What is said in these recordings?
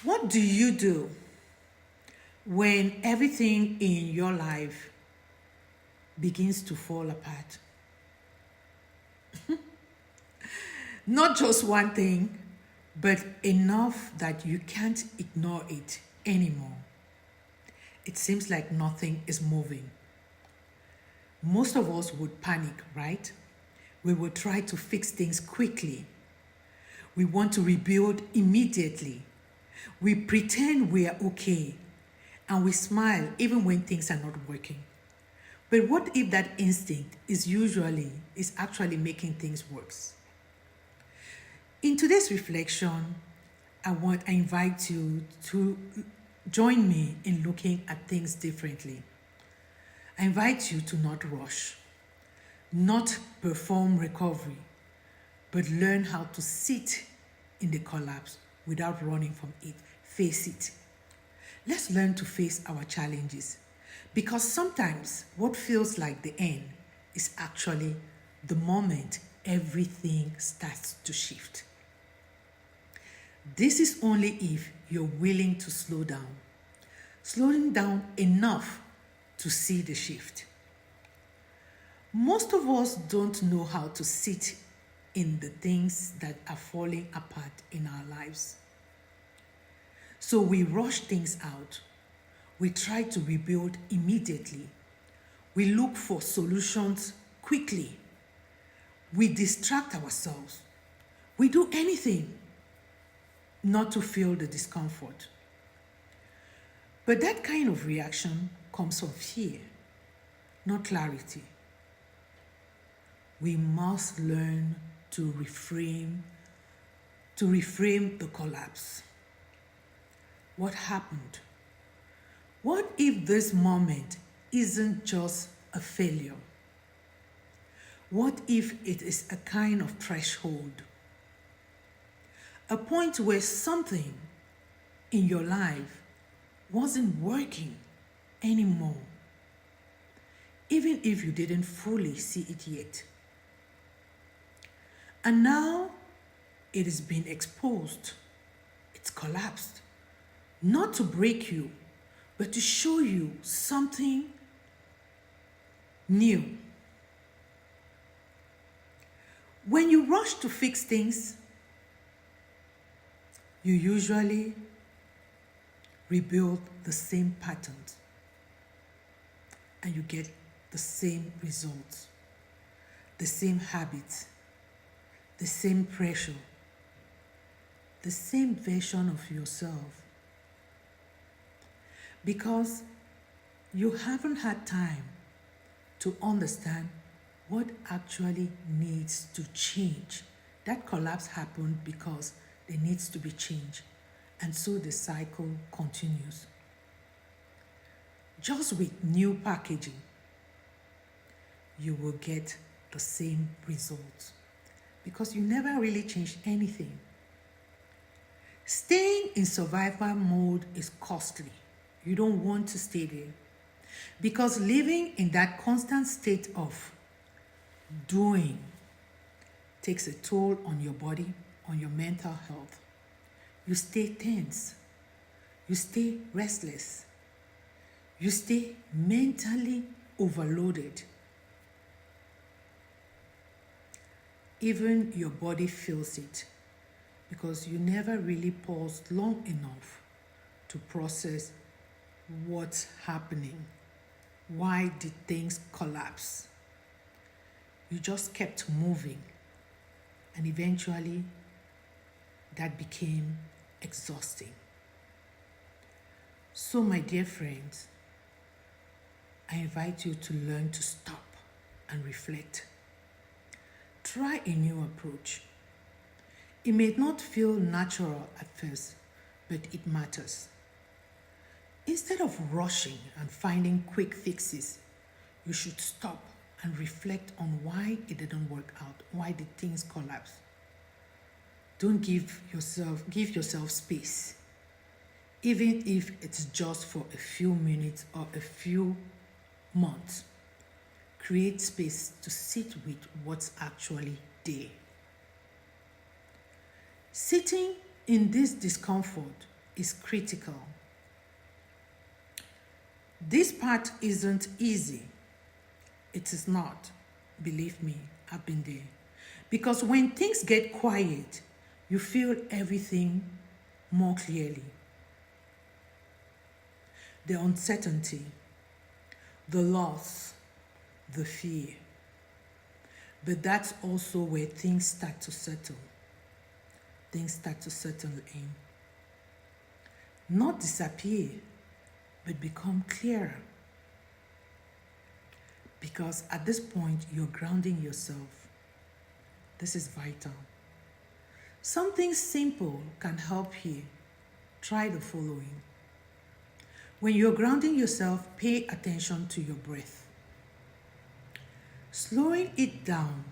What do you do when everything in your life begins to fall apart? Not just one thing, but enough that you can't ignore it anymore. It seems like nothing is moving. Most of us would panic, right? We would try to fix things quickly. We want to rebuild immediately. We pretend we are okay and we smile even when things are not working. But what if that instinct is actually making things worse? In today's reflection, I invite you to join me in looking at things differently. I invite you to not rush, not perform recovery, but learn how to sit in the collapse without running from it. Face it. Let's learn to face our challenges, because sometimes what feels like the end is actually the moment everything starts to shift. This is only if you're willing to slow down. Slowing down enough to see the shift. Most of us don't know how to sit in the things that are falling apart in our lives. So we rush things out. We try to rebuild immediately. We look for solutions quickly. We distract ourselves. We do anything not to feel the discomfort. But that kind of reaction comes from fear, not clarity. We must learn to reframe the collapse. What happened? What if this moment isn't just a failure? What if it is a kind of threshold? A point where something in your life wasn't working anymore, even if you didn't fully see it yet. And now it is being exposed. It's collapsed. Not to break you, but to show you something new. When you rush to fix things, you usually rebuild the same patterns and you get the same results, the same habits, the same pressure, the same version of yourself. Because you haven't had time to understand what actually needs to change. That collapse happened because there needs to be change. And so the cycle continues. Just with new packaging, you will get the same results because you never really changed anything. Staying in survival mode is costly. You don't want to stay there because living in that constant state of doing takes a toll on your body, on your mental health. You stay tense. You stay restless. You stay mentally overloaded. Even your body feels it because you never really paused long enough to process what's happening. Why did things collapse? You just kept moving, and eventually that became exhausting. So, my dear friends, I invite you to learn to stop and reflect. Try a new approach. It may not feel natural at first, but it matters. Instead of rushing and finding quick fixes, you should stop and reflect on why it didn't work out, why did things collapse. Don't give yourself space, even if it's just for a few minutes or a few months. Create space to sit with what's actually there. Sitting in this discomfort is critical. This part isn't easy. It is not. Believe me, I've been there. Because when things get quiet, you feel everything more clearly. The uncertainty, the loss, the fear. But that's also where things start to settle. Things start to settle in. Not disappear, but become clearer. Because at this point, you're grounding yourself. This is vital. Something simple can help here. Try the following. When you're grounding yourself, pay attention to your breath. Slowing it down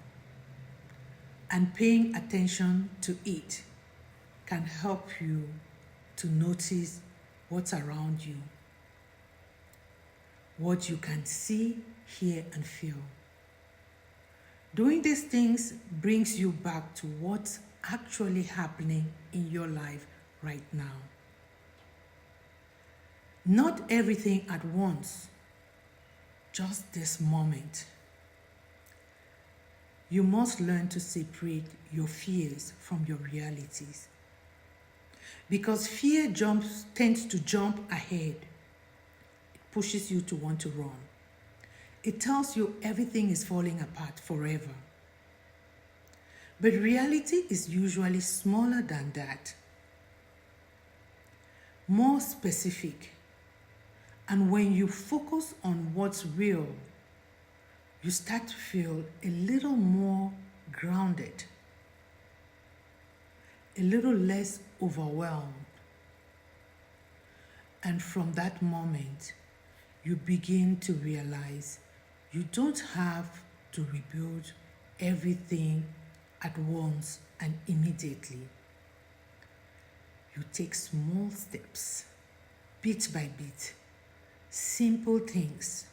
and paying attention to it can help you to notice what's around you, what you can see, hear, and feel. Doing these things brings you back to what's actually happening in your life right now. Not everything at once, just this moment. You must learn to separate your fears from your realities. Because fear tends to jump ahead. It pushes you to want to run. It tells you everything is falling apart forever. But reality is usually smaller than that, more specific. And when you focus on what's real, you start to feel a little more grounded, a little less overwhelmed. And from that moment, you begin to realize you don't have to rebuild everything at once and immediately. You take small steps, bit by bit, simple things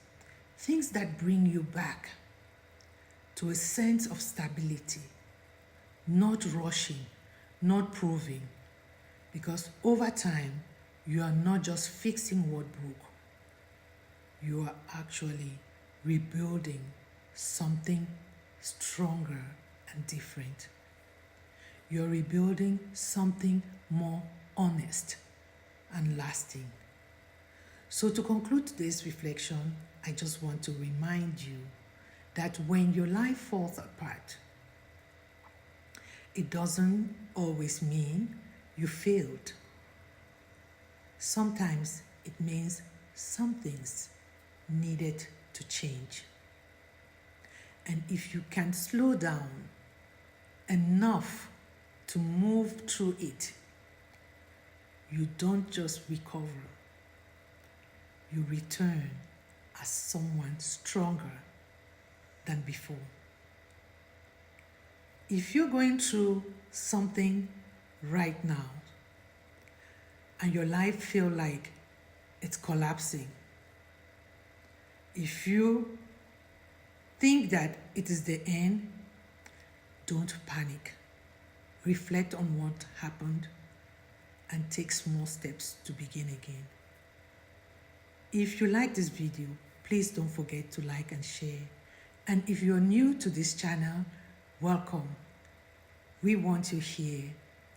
that bring you back to a sense of stability, not rushing, not proving, because over time, you are not just fixing what broke, you are actually rebuilding something stronger and different. You're rebuilding something more honest and lasting. So to conclude today's reflection, I just want to remind you that when your life falls apart, it doesn't always mean you failed. Sometimes it means some things needed to change. And if you can slow down enough to move through it, you don't just recover, you return as someone stronger than before. If you're going through something right now and your life feels like it's collapsing, if you think that it is the end, don't panic. Reflect on what happened and take small steps to begin again. If you like this video, please don't forget to like and share. And if you're new to this channel, welcome. We want you here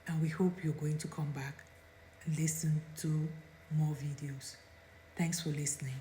and we hope you're going to come back and listen to more videos. Thanks for listening.